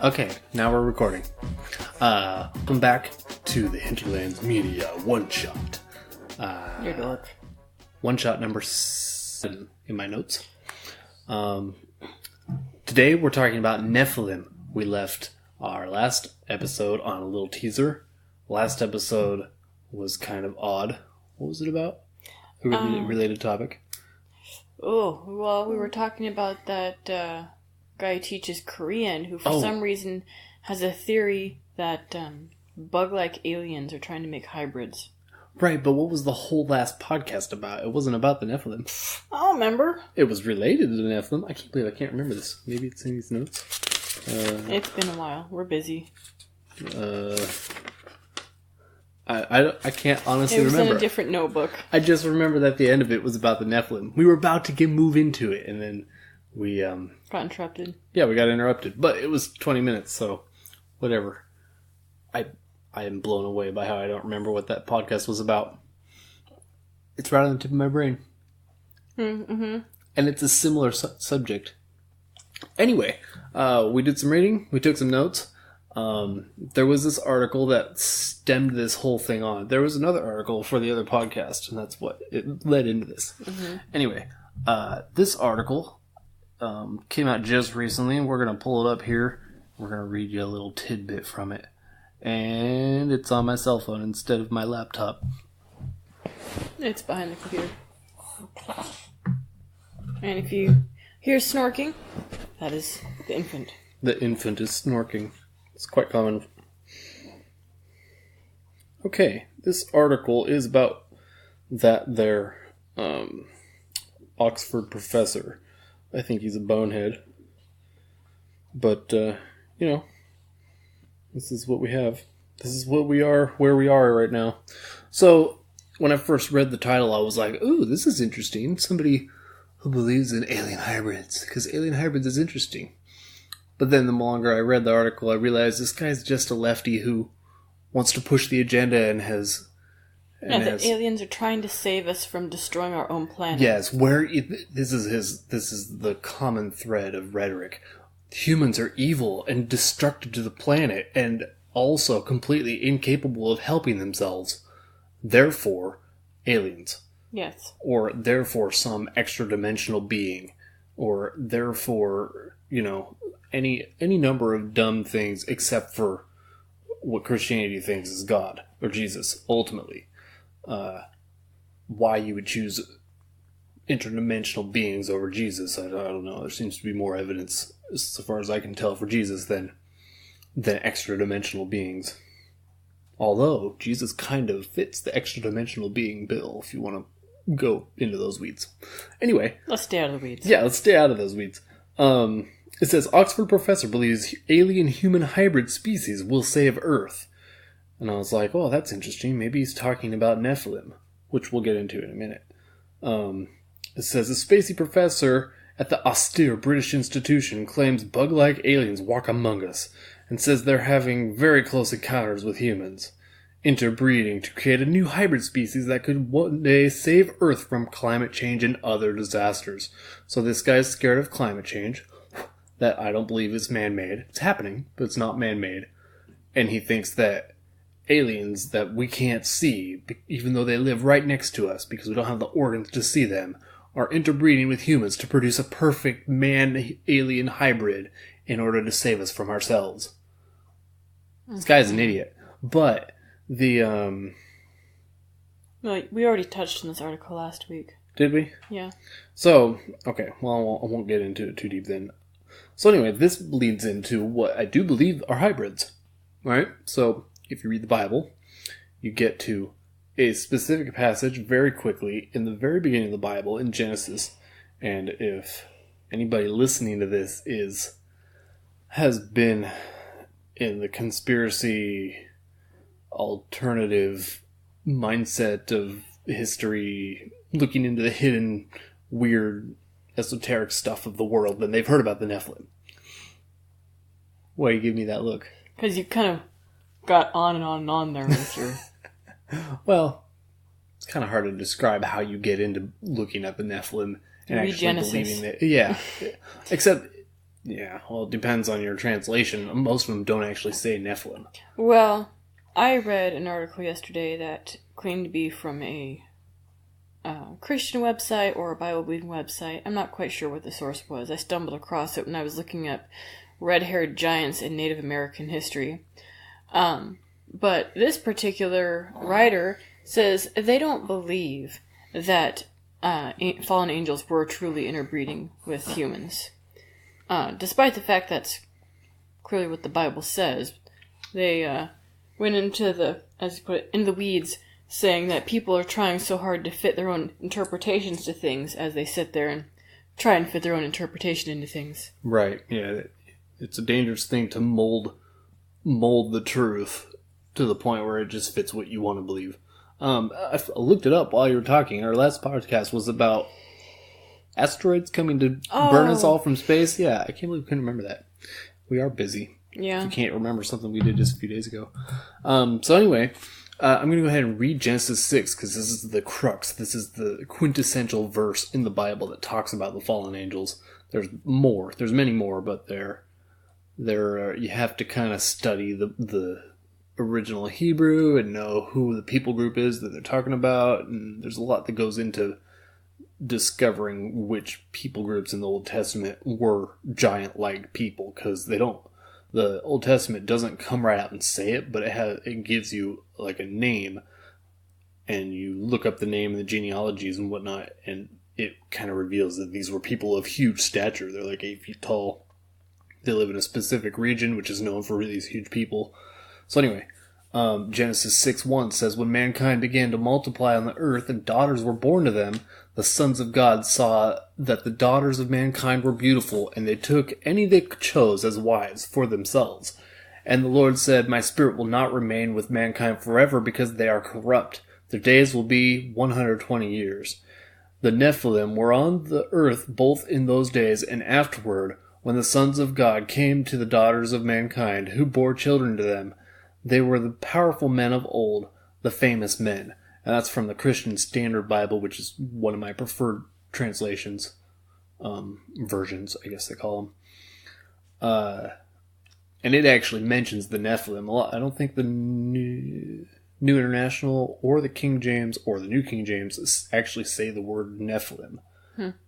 Okay, now we're recording. Welcome back to the Hinterlands Media One-Shot. Your dork. One-Shot number 7 in my notes. Today we're talking about Nephilim. We left our last episode on a little teaser. Last episode was kind of odd. What was it about? A related topic? Oh, well, we were talking about that guy who teaches Korean who for some reason has a theory that bug-like aliens are trying to make hybrids. Right, but what was the whole last podcast about? It wasn't about the Nephilim. I don't remember. It was related to the Nephilim. I can't believe I can't remember this. Maybe it's in these notes. It's been a while. We're busy. I can't honestly remember. It was in a different notebook. I just remember that the end of it was about the Nephilim. We were about to move into it, and then we got interrupted. Yeah, we got interrupted, but it was 20 minutes, so whatever. I am blown away by how I don't remember what that podcast was about. It's right on the tip of my brain. Mm-hmm. And it's a similar subject. Anyway, we did some reading. We took some notes. There was this article that stemmed this whole thing on. There was another article for the other podcast, and that's what it led into this. Mm-hmm. Anyway, this article came out just recently, and we're going to pull it up here. We're going to read you a little tidbit from it. And it's on my cell phone instead of my laptop. It's behind the computer. And if you hear snorking, that is the infant. The infant is snorking. It's quite common. Okay, this article is about that their Oxford professor. I think he's a bonehead. But, this is what we have. This is what we are, where we are right now. So, when I first read the title, I was like, ooh, this is interesting. Somebody who believes in alien hybrids, because alien hybrids is interesting. But then the longer I read the article, I realized this guy's just a lefty who wants to push the agenda and has... the aliens are trying to save us from destroying our own planet. Yes, this is the common thread of rhetoric. Humans are evil and destructive to the planet and also completely incapable of helping themselves. Therefore, aliens. Yes. Or therefore some extra-dimensional being. Or therefore, any number of dumb things except for what Christianity thinks is God or Jesus, ultimately. Why you would choose interdimensional beings over Jesus, I don't know. There seems to be more evidence, so far as I can tell, for Jesus than extra-dimensional beings. Although, Jesus kind of fits the extra-dimensional being bill, if you want to go into those weeds. Anyway. Let's stay out of the weeds. Yeah, let's stay out of those weeds. It says, Oxford professor believes alien-human hybrid species will save Earth. And I was like, oh, that's interesting. Maybe he's talking about Nephilim, which we'll get into in a minute. It says, a spacey professor at the austere British institution claims bug-like aliens walk among us, and says they're having very close encounters with humans, interbreeding to create a new hybrid species that could one day save Earth from climate change and other disasters. So this guy's scared of climate change, that I don't believe is man-made. It's happening, but it's not man-made. And he thinks that aliens that we can't see, even though they live right next to us because we don't have the organs to see them, are interbreeding with humans to produce a perfect man-alien hybrid in order to save us from ourselves. This guy's an idiot. But the... Well, we already touched on this article last week. Did we? Yeah. So, okay, well, I won't get into it too deep then. So anyway, this leads into what I do believe are hybrids. Right? So, if you read the Bible, you get to a specific passage very quickly in the very beginning of the Bible in Genesis. And if anybody listening to this has been in the conspiracy alternative mindset of history, looking into the hidden, weird, esoteric stuff of the world, then they've heard about the Nephilim. Why you give me that look? Because you kind of got on and on and on there with your... Well, it's kind of hard to describe how you get into looking at the Nephilim and Read actually Genesis. believing that. Yeah. Except, yeah, well, it depends on your translation. Most of them don't actually say Nephilim. Well, I read an article yesterday that claimed to be from a Christian website or a Bible-believing website. I'm not quite sure what the source was. I stumbled across it when I was looking up red-haired giants in Native American history. But this particular writer says they don't believe that fallen angels were truly interbreeding with humans. Despite the fact that's clearly what the Bible says, they went into the, as you put it, in the weeds, saying that people are trying so hard to fit their own interpretations to things as they sit there and try and fit their own interpretation into things. Right, yeah. It's a dangerous thing to mold the truth to the point where it just fits what you want to believe. I looked it up while you were talking. Our last podcast was about asteroids coming to burn us all from space. Yeah, I can't believe we couldn't remember that. We are busy. Yeah. If you can't remember something we did just a few days ago. So anyway, I'm going to go ahead and read Genesis 6 because this is the crux. This is the quintessential verse in the Bible that talks about the fallen angels. There's more. There's many more, but you have to kind of study the original Hebrew and know who the people group is that they're talking about. And there's a lot that goes into discovering which people groups in the Old Testament were giant-like people, because the Old Testament doesn't come right out and say it, but it gives you like a name, and you look up the name and the genealogies and whatnot, and it kind of reveals that these were people of huge stature. They're like 8 feet tall. They live in a specific region, which is known for these huge people. So anyway, Genesis 6:1 says, "When mankind began to multiply on the earth and daughters were born to them, the sons of God saw that the daughters of mankind were beautiful, and they took any they chose as wives for themselves. And the Lord said, My spirit will not remain with mankind forever, because they are corrupt. Their days will be 120 years. The Nephilim were on the earth both in those days and afterward, when the sons of God came to the daughters of mankind, who bore children to them. They were the powerful men of old, the famous men." And that's from the Christian Standard Bible, which is one of my preferred translations, versions, I guess they call them. And it actually mentions the Nephilim a lot. I don't think the New International or the King James or the New King James actually say the word Nephilim.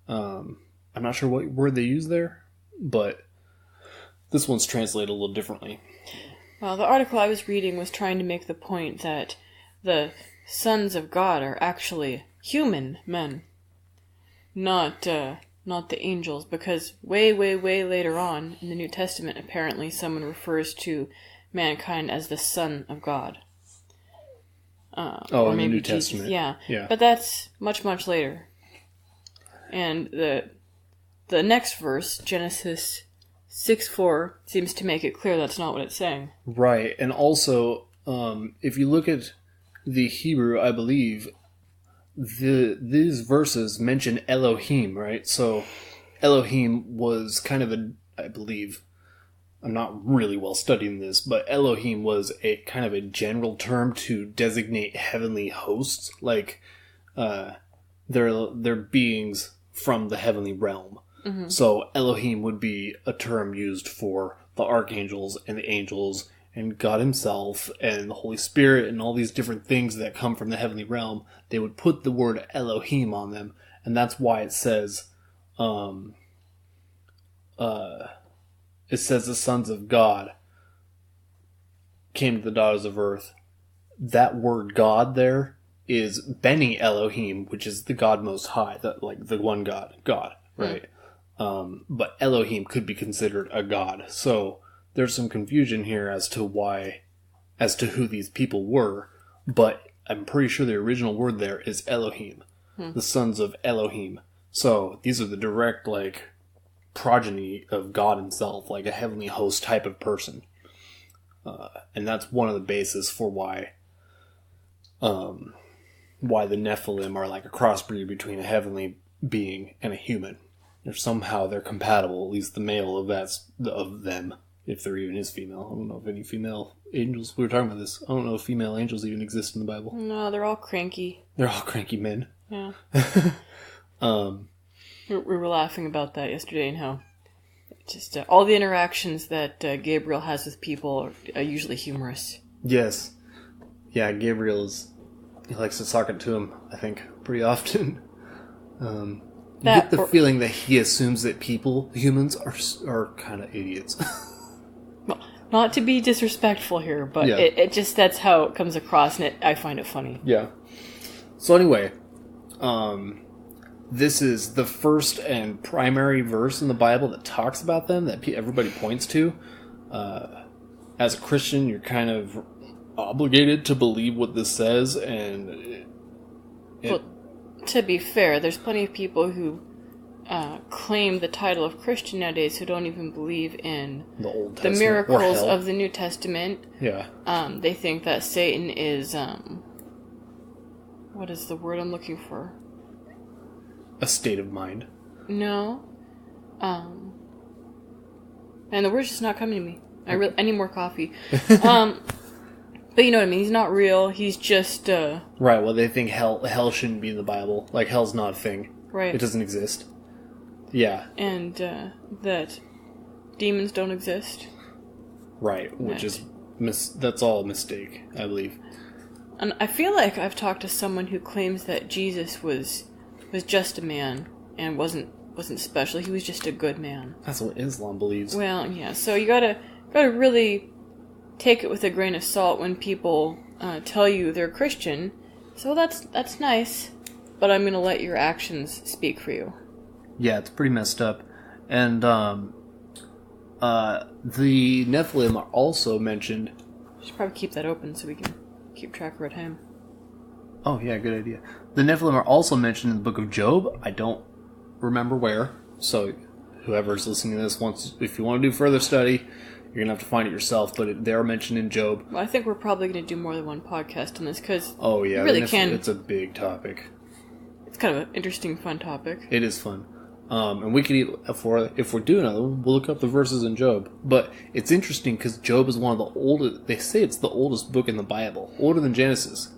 I'm not sure what word they use there, but this one's translated a little differently. Well, the article I was reading was trying to make the point that the sons of God are actually human men, not the angels, because way later on in the New Testament, apparently someone refers to mankind as the Son of God. Or maybe in the New Jesus. Testament. Yeah. But that's much later. And the next verse, Genesis 6:4, seems to make it clear that's not what it's saying. Right, and also, if you look at the Hebrew, I believe, these verses mention Elohim, right? So Elohim was kind of I believe, I'm not really well studying this, but Elohim was a kind of a general term to designate heavenly hosts, like they're beings from the heavenly realm. Mm-hmm. So Elohim would be a term used for the archangels and the angels and God himself and the Holy Spirit and all these different things that come from the heavenly realm. They would put the word Elohim on them, and that's why it says the sons of God came to the daughters of earth. That word God there is Beni Elohim, which is the God Most High, the one God, right? But Elohim could be considered a god. So there's some confusion here as to who these people were, but I'm pretty sure the original word there is Elohim, the sons of Elohim. So these are the direct, progeny of God himself, like a heavenly host type of person. And that's one of the bases for why the Nephilim are like a crossbreed between a heavenly being and a human. Or somehow they're compatible, at least the male of them, if there even is female. I don't know of any female angels. We were talking about this. I don't know if female angels even exist in the Bible. No, they're all cranky. They're all cranky men. Yeah. We were laughing about that yesterday and how just all the interactions that Gabriel has with people are usually humorous. Yes. Yeah, he likes to talk it to him, I think, pretty often. You get the feeling that he assumes that humans, are kind of idiots. Well, not to be disrespectful here, but yeah. it just, that's how it comes across, and I find it funny. Yeah. So anyway, this is the first and primary verse in the Bible that talks about them, that everybody points to. As a Christian, you're kind of obligated to believe what this says, and well, to be fair, there's plenty of people who claim the title of Christian nowadays who don't even believe in the Old Testament, the miracles of the New Testament. Yeah. They think that Satan is what is the word I'm looking for? A state of mind. No. And the word's just not coming to me. I need more coffee. But you know what I mean? He's not real. He's just... Right, well, they think hell shouldn't be in the Bible. Like, hell's not a thing. Right. It doesn't exist. Yeah. And that demons don't exist. Right, which is... that's all a mistake, I believe. And I feel like I've talked to someone who claims that Jesus was just a man and wasn't special. He was just a good man. That's what Islam believes. Well, yeah. So you gotta really take it with a grain of salt when people tell you they're Christian. So that's nice, but I'm gonna let your actions speak for you. Yeah, it's pretty messed up. And the Nephilim are also mentioned. Should probably keep that open so we can keep track of our time. Oh yeah, good idea. The Nephilim are also mentioned in the book of Job. I don't remember where. So whoever's listening to this wants, if you want to do further study, you're going to have to find it yourself, but they're mentioned in Job. Well, I think we're probably going to do more than one podcast on this, because you really can. It's a big topic. It's kind of an interesting, fun topic. It is fun. And we could, if we're doing another one, we'll look up the verses in Job. But it's interesting because Job is one of the oldest, they say it's the oldest book in the Bible, older than Genesis.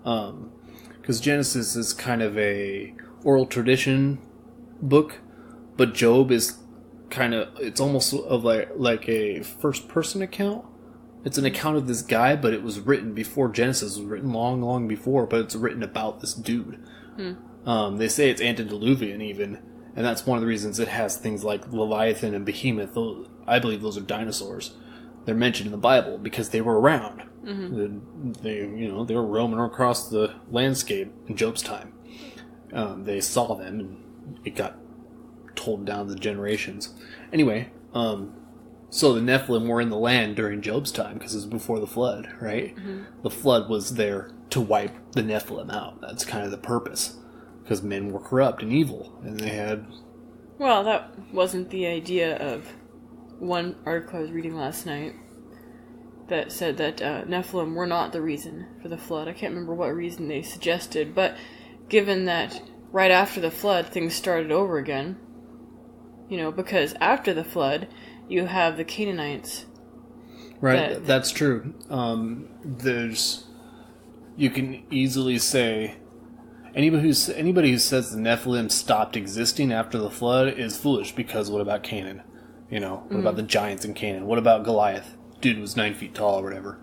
Because Genesis is kind of a oral tradition book, but Job is kind of, it's almost of like a first person account. It's an account of this guy, but it was written before Genesis. It was written long before, but it's written about this dude. They say it's antediluvian even, and that's one of the reasons it has things like Leviathan and Behemoth. I believe those are dinosaurs. They're mentioned in the Bible because they were around. They were roaming across the landscape in Job's time. They saw them, and it got told down the generations. Anyway, so the Nephilim were in the land during Job's time because it was before the flood, right? The flood was there to wipe the Nephilim out. That's kind of the purpose, because men were corrupt and evil, and they had... Well, that wasn't the idea of one article I was reading last night that said that Nephilim were not the reason for the flood. I can't remember what reason they suggested, but given that right after the flood things started over again, because after the flood you have the Canaanites. Right, that's true. You can easily say anybody who says the Nephilim stopped existing after the flood is foolish, because what about Canaan? What about the giants in Canaan? What about Goliath? Dude was 9 feet tall or whatever.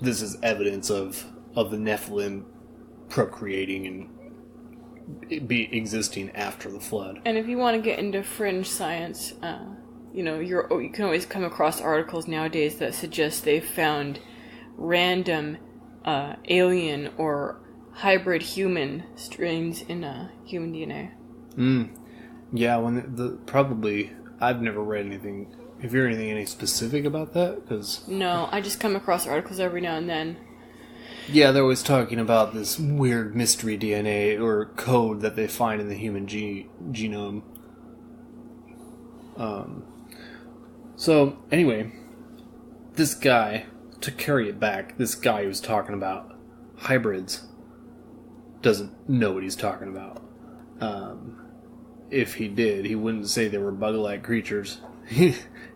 This is evidence of the Nephilim procreating and existing after the flood. And if you want to get into fringe science, you can always come across articles nowadays that suggest they've found random alien or hybrid human strains in human DNA. Yeah, probably I've never read anything. Have you heard any specific about that? No, I just come across articles every now and then. Yeah, they're always talking about this weird mystery DNA or code that they find in the human genome. So, anyway, this guy, to carry it back, this guy who's talking about hybrids doesn't know what he's talking about. If he did, he wouldn't say they were bug-like creatures.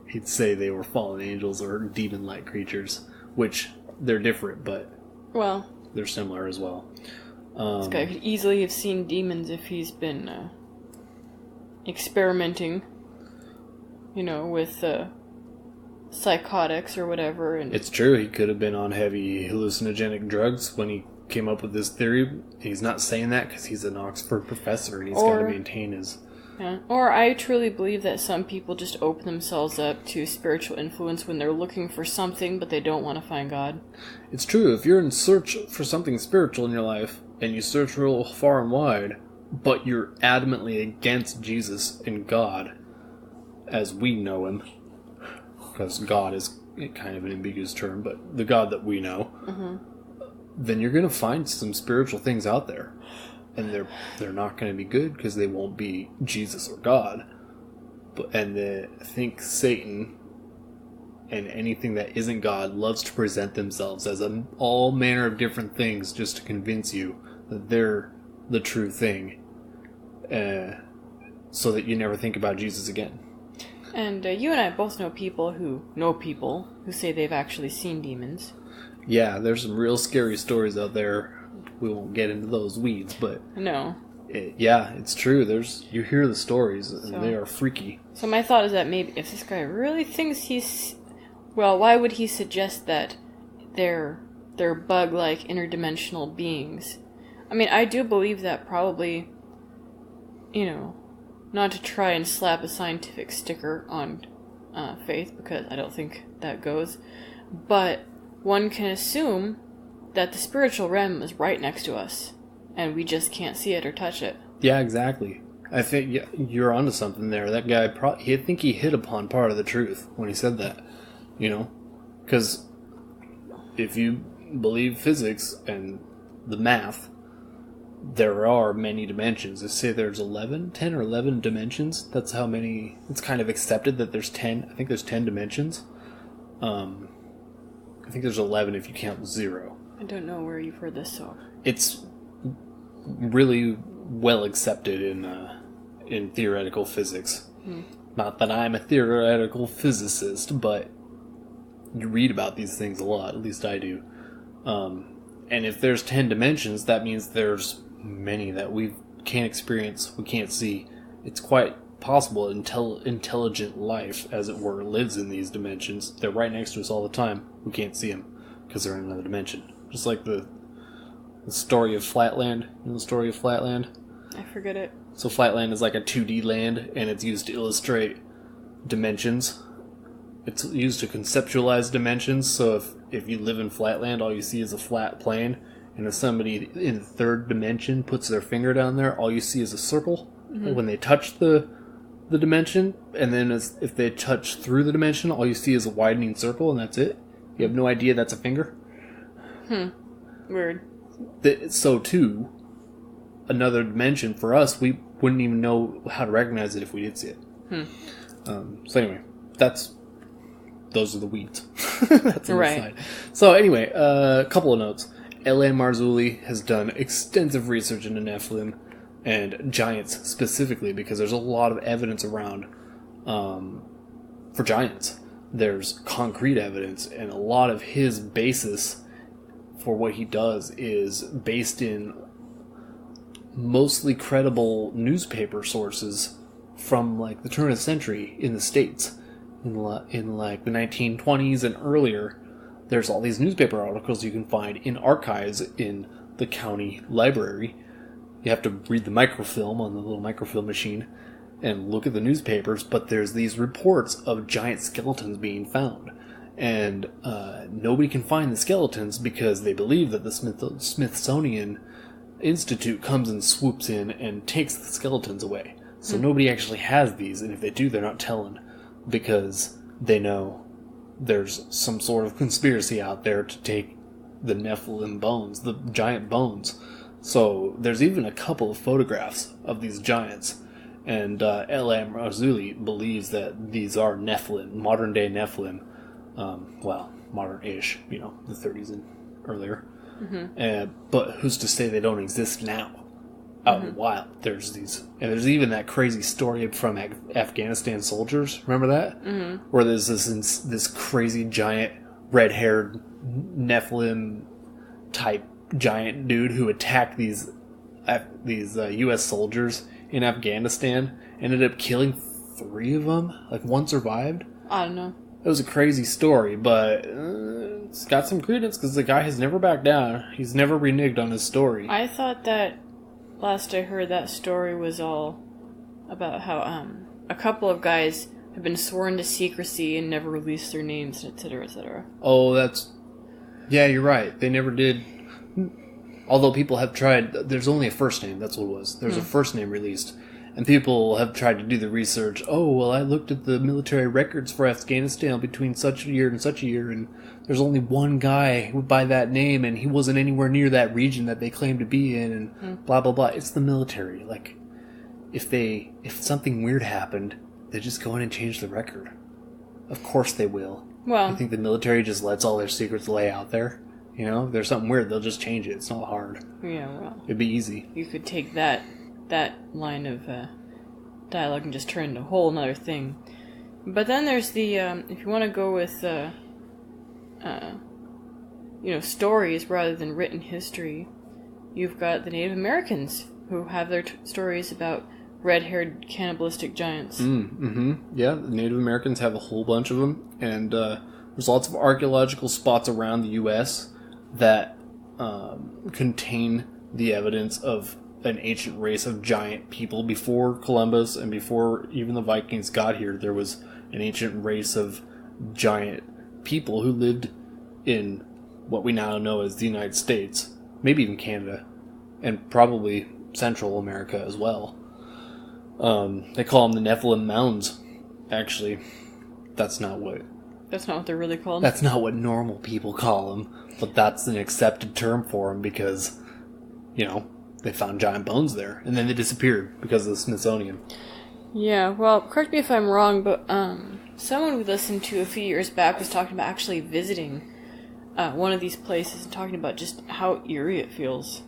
he'd say they were fallen angels or demon-like creatures, which they're different, but they're similar as well. This guy could easily have seen demons if he's been experimenting, with psychotics or whatever. And it's true, he could have been on heavy hallucinogenic drugs when he came up with this theory. He's not saying that because he's an Oxford professor and he's got to maintain his... Yeah. Or I truly believe that some people just open themselves up to spiritual influence when they're looking for something, but they don't want to find God. It's true. If you're in search for something spiritual in your life, and you search real far and wide, but you're adamantly against Jesus and God, as we know him, because God is kind of an ambiguous term, but the God that we know, then you're going to find some spiritual things out there. And they're not going to be good because they won't be Jesus or God. And I think Satan and anything that isn't God loves to present themselves as all manner of different things just to convince you that they're the true thing, so that you never think about Jesus again. And you and I both know people who say they've actually seen demons. Yeah, there's some real scary stories out there. We won't get into those weeds, but... No. It's true. You hear the stories, and they are freaky. So my thought is that maybe if this guy really thinks he's... Well, why would he suggest that they're bug-like interdimensional beings? I mean, I do believe that probably, not to try and slap a scientific sticker on faith, because I don't think that goes, but one can assume that the spiritual realm is right next to us, and we just can't see it or touch it. Yeah, exactly. I think you're onto something there. That guy, I think he hit upon part of the truth when he said that, because if you believe physics and the math, there are many dimensions. They say there's 10 or 11 dimensions. That's how many. It's kind of accepted that there's 10. I think there's 10 dimensions. I think there's 11 if you count 0. I don't know where you've heard this, so... It's really well accepted in theoretical physics. Not that I'm a theoretical physicist, but you read about these things a lot, at least I do. And if there's 10 dimensions, that means there's many that we can't experience, we can't see. It's quite possible intelligent life, as it were, lives in these dimensions. They're right next to us all the time. We can't see them because they're in another dimension. Just like the story of Flatland. You know the story of Flatland? I forget it. So Flatland is like a 2D land, and it's used to illustrate dimensions. It's used to conceptualize dimensions, so if you live in Flatland, all you see is a flat plane, and if somebody in the third dimension puts their finger down there, all you see is a circle. Mm-hmm. When they touch the dimension, and then if they touch through the dimension, all you see is a widening circle, and that's it. You have no idea that's a finger. Weird. So, too, another dimension for us, we wouldn't even know how to recognize it if we did see it. So anyway, those are the weeds. That's right. So anyway, a couple of notes. L.A. Marzulli has done extensive research into Nephilim and giants specifically, because there's a lot of evidence around for giants. There's concrete evidence, and a lot of his basis for what he does is based in mostly credible newspaper sources from like the turn of the century in the States. In like the 1920s and earlier, there's all these newspaper articles you can find in archives in the county library. You have to read the microfilm on the little microfilm machine and look at the newspapers, but there's these reports of giant skeletons being found. And nobody can find the skeletons because they believe that the Smithsonian Institute comes and swoops in and takes the skeletons away. So nobody actually has these, and if they do, they're not telling, because they know there's some sort of conspiracy out there to take the Nephilim bones, the giant bones. So there's even a couple of photographs of these giants, and L.A. Marzulli believes that these are Nephilim, modern-day Nephilim. Modern-ish, the 30s and earlier. But who's to say they don't exist now? out in the wild. There's even that crazy story from Afghanistan soldiers. Remember that? Mm-hmm. Where there's this crazy giant red-haired Nephilim type giant dude who attacked these U.S. soldiers in Afghanistan. Ended up killing 3 of them. Like, one survived. I don't know. It was a crazy story, but it's got some credence because the guy has never backed down. He's never reneged on his story. I thought that last I heard that story was all about how a couple of guys have been sworn to secrecy and never released their names, etc., etc. Oh, yeah, you're right. They never did. Although people have tried. There's only a first name. That's what it was. There's a first name released. And people have tried to do the research. Oh, well, I looked at the military records for Afghanistan between such a year and such a year, and there's only one guy by that name, and he wasn't anywhere near that region that they claim to be in, and blah, blah, blah. It's the military. Like, if something weird happened, they just go in and change the record. Of course they will. Well, I think the military just lets all their secrets lay out there. You know, if there's something weird, they'll just change it. It's not hard. Yeah, well. It'd be easy. You could take that line of dialogue and just turn it into a whole other thing. But then there's the, if you want to go with, stories rather than written history, you've got the Native Americans who have their stories about red-haired cannibalistic giants. Yeah, the Native Americans have a whole bunch of them, and there's lots of archaeological spots around the U.S. that contain the evidence of an ancient race of giant people. Before Columbus and before even the Vikings got here, there was an ancient race of giant people who lived in what we now know as the United States, maybe even Canada, and probably Central America as well. They call them the Nephilim Mounds. Actually, that's not what they're really called. That's not what normal people call them, but that's an accepted term for them because, they found giant bones there, and then they disappeared because of the Smithsonian. Yeah, well, correct me if I'm wrong, but someone we listened to a few years back was talking about actually visiting one of these places and talking about just how eerie it feels.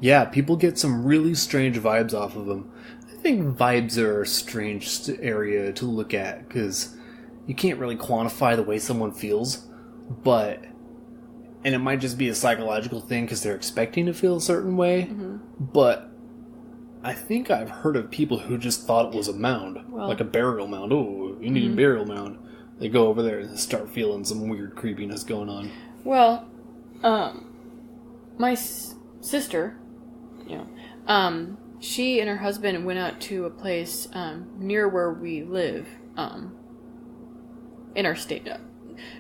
Yeah, people get some really strange vibes off of them. I think vibes are a strange area to look at because you can't really quantify the way someone feels, and it might just be a psychological thing because they're expecting to feel a certain way, but I think I've heard of people who just thought it was a mound, like a burial mound. Oh, you need a burial mound. They go over there and start feeling some weird creepiness going on. Well, my sister, she and her husband went out to a place near where we live, in our state,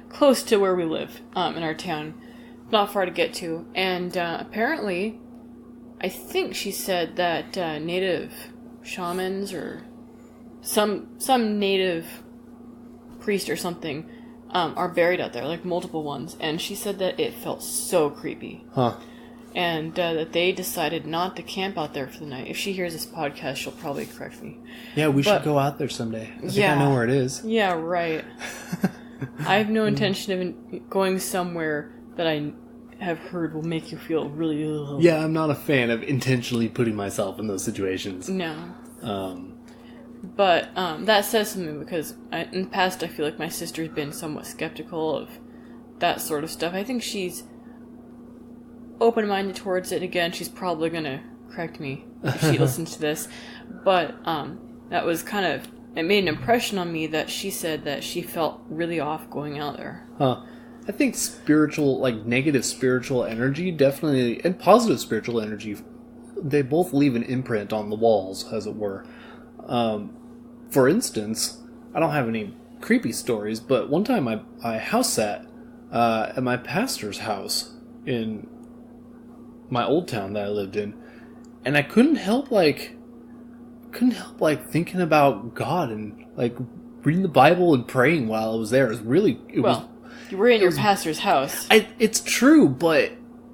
close to where we live, in our town, not far to get to, and apparently, I think she said that native shamans or some native priest or something are buried out there, like multiple ones, and she said that it felt so creepy. Huh. And that they decided not to camp out there for the night. If she hears this podcast, she'll probably correct me. Yeah, we should go out there someday. I think I know where it is. Yeah, right. I have no intention of going somewhere that I have heard will make you feel really ill. Yeah, I'm not a fan of intentionally putting myself in those situations. No. But that says something because in the past I feel like my sister's been somewhat skeptical of that sort of stuff. I think she's open-minded towards it. Again, she's probably going to correct me if she listens to this. But that was it made an impression on me that she said that she felt really off going out there. Huh. I think negative spiritual energy definitely, and positive spiritual energy, they both leave an imprint on the walls, as it were. For instance, I don't have any creepy stories, but one time I house sat at my pastor's house in my old town that I lived in, and I couldn't help thinking about God and reading the Bible and praying while I was there. You were in your pastor's house. It's true, but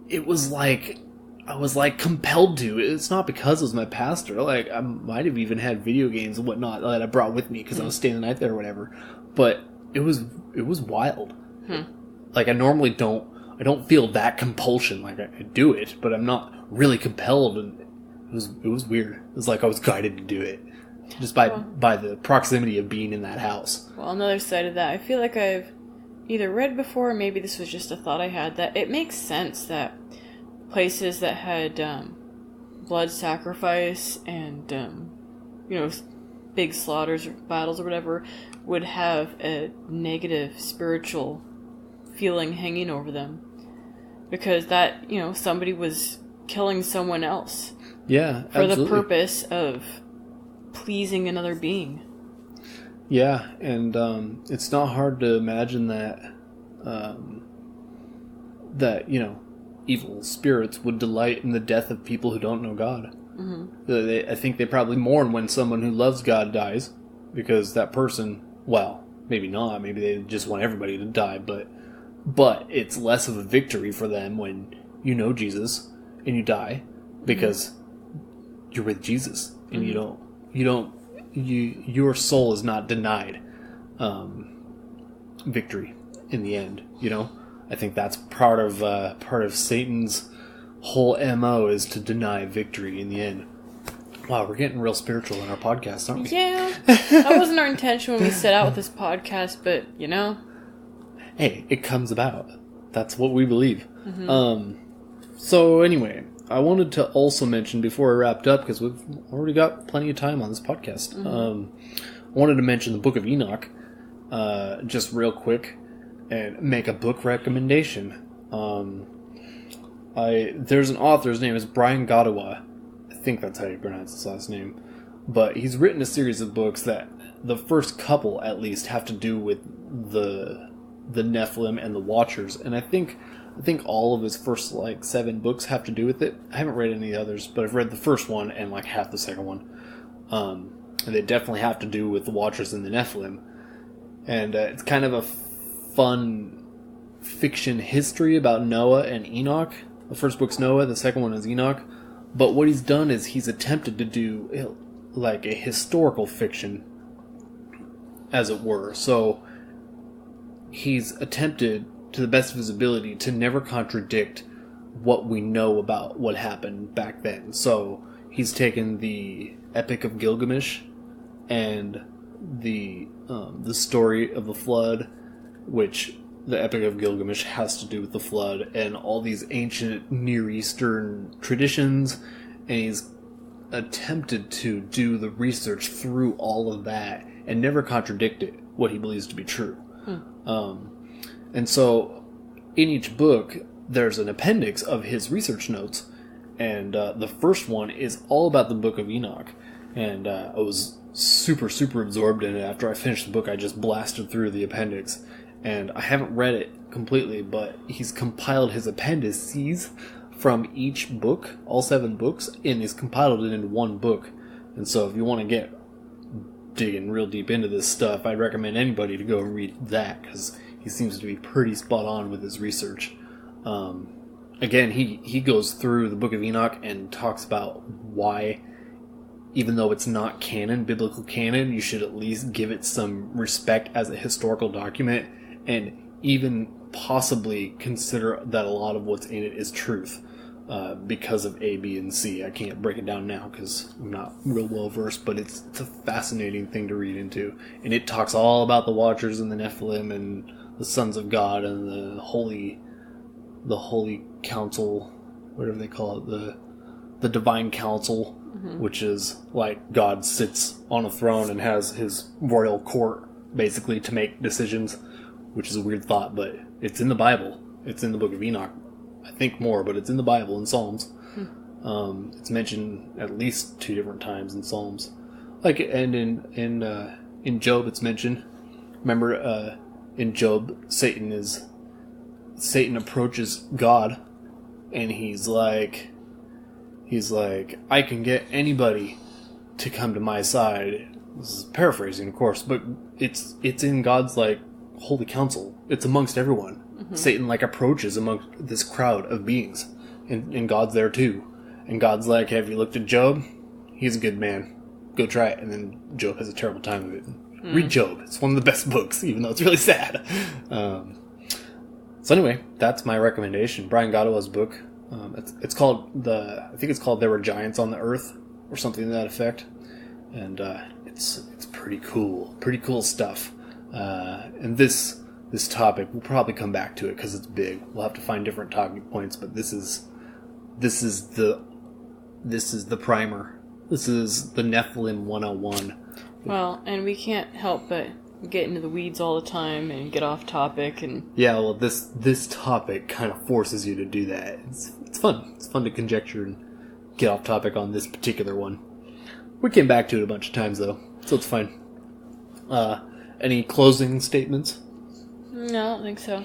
it was I was compelled to. It's not because it was my pastor. I might have even had video games and whatnot that I brought with me because I was staying the night there or whatever. But it was wild. I normally don't feel that compulsion. I do it, but I'm not really compelled. And it It was weird. It was like I was guided to do it. Just by the proximity of being in that house. Well, on the other side of that, I feel like I've either read before, or maybe this was just a thought I had, that it makes sense that places that had blood sacrifice and, big slaughters or battles or whatever would have a negative spiritual feeling hanging over them. Because that, somebody was killing someone else. Yeah, for absolutely. The purpose of pleasing another being. Yeah, and it's not hard to imagine that evil spirits would delight in the death of people who don't know God. Mm-hmm. I think they probably mourn when someone who loves God dies, because that person, well, maybe not, maybe they just want everybody to die, but it's less of a victory for them when you know Jesus and you die, because you're with Jesus, and your soul is not denied victory in the end. I think that's part of Satan's whole MO, is to deny victory in the end. Wow, we're getting real spiritual in our podcast, aren't we? Yeah, that wasn't our intention when we set out with this podcast, but hey, it comes about. That's what we believe. Mm-hmm. So anyway, I wanted to also mention before I wrapped up, because we've already got plenty of time on this podcast. Mm-hmm. I wanted to mention the Book of Enoch, just real quick, and make a book recommendation. There's an author, his name is Brian Godawa. I think that's how you pronounce his last name. But he's written a series of books that the first couple, at least, have to do with the Nephilim and the Watchers. And I think all of his first 7 books have to do with it. I haven't read any of the others, but I've read the first one and half the second one. And they definitely have to do with the Watchers and the Nephilim. And it's kind of a fun fiction history about Noah and Enoch. The first book's Noah, the second one is Enoch. But what he's done is he's attempted to do a historical fiction, as it were. So he's attempted, to the best of his ability, to never contradict what we know about what happened back then. So he's taken the Epic of Gilgamesh and the story of the flood, which the Epic of Gilgamesh has to do with the flood, and all these ancient Near Eastern traditions, and he's attempted to do the research through all of that and never contradict it, what he believes to be true. And so in each book there's an appendix of his research notes, and the first one is all about the Book of Enoch, and I was super absorbed in it. After I finished the book, I just blasted through the appendix, and I haven't read it completely, but he's compiled his appendices from each book, all 7 books, and he's compiled it into one book. And so if you want to get digging real deep into this stuff, I'd recommend anybody to go read that, because he seems to be pretty spot on with his research. Again, he goes through the Book of Enoch and talks about why, even though it's not canon, biblical canon, you should at least give it some respect as a historical document, and even possibly consider that a lot of what's in it is truth, because of A, B, and C. I can't break it down now because I'm not real well versed, but it's a fascinating thing to read into. And it talks all about the Watchers and the Nephilim and the sons of God and the holy council, whatever they call it, the divine council, which is God sits on a throne and has his royal court basically to make decisions, which is a weird thought, but it's in the Bible. It's in the Book of Enoch. I think more, but it's in the Bible, in Psalms. It's mentioned at least 2 different times in Psalms. And in Job it's mentioned. Remember, in Job, Satan approaches God, and he's like, I can get anybody to come to my side. This is paraphrasing, of course, but it's in God's holy council. It's amongst everyone. Satan approaches among this crowd of beings, and God's there too. And God's like, have you looked at Job? He's a good man. Go try it. And then Job has a terrible time of it. Read Job. It's one of the best books, even though it's really sad. So anyway, that's my recommendation. Brian Godawa's book. It's called I think it's called There Were Giants on the Earth or something to that effect, and it's pretty cool stuff. And this topic, we'll probably come back to it because it's big. We'll have to find different talking points, but this is the primer. This is the Nephilim 101. Well, and we can't help but get into the weeds all the time and get off topic and... Yeah, well, this topic kind of forces you to do that. It's fun. It's fun to conjecture and get off topic on this particular one. We came back to it a bunch of times, though, so it's fine. Any closing statements? No, I don't think so.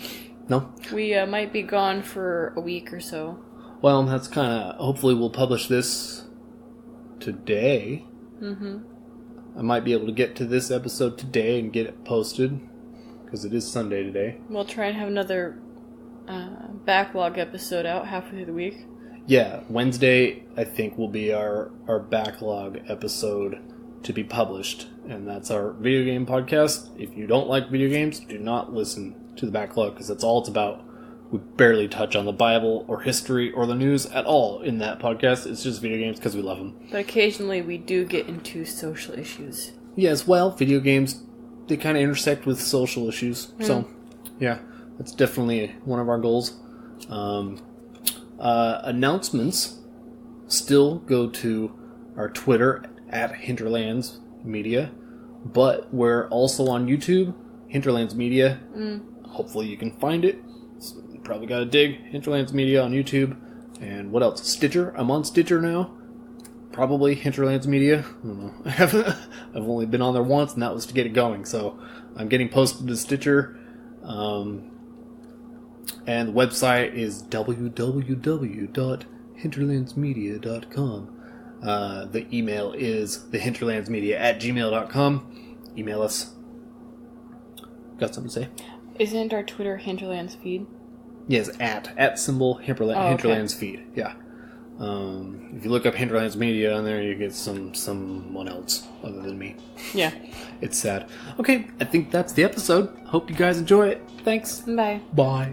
No? We might be gone for a week or so. Well, that's kind of... Hopefully we'll publish this today. Mm-hmm. I might be able to get to this episode today and get it posted, because it is Sunday today. We'll try and have another backlog episode out halfway through the week. Yeah, Wednesday, I think, will be our backlog episode to be published, and that's our video game podcast. If you don't like video games, do not listen to the backlog, because that's all it's about. We barely touch on the Bible or history or the news at all in that podcast. It's just video games because we love them. But occasionally we do get into social issues. Yes, well, video games, they kind of intersect with social issues. So, yeah, that's definitely one of our goals. Announcements still go to our Twitter at Hinterlands Media, but we're also on YouTube, Hinterlands Media. Hopefully you can find it. You probably got to dig Hinterlands Media on YouTube. And what else? Stitcher. I'm on Stitcher now. Probably Hinterlands Media. I don't know. I've only been on there once, and that was to get it going. So I'm getting posted to Stitcher. And the website is www.hinterlandsmedia.com. The email is thehinterlandsmedia@gmail.com. Email us. Got something to say? Isn't our Twitter Hinterlands feed? Yes, at symbol Hinterlands feed. Yeah. If you look up Hinterlands Media on there, you get someone else other than me. Yeah. It's sad. Okay, I think that's the episode. Hope you guys enjoy it. Thanks. Bye. Bye.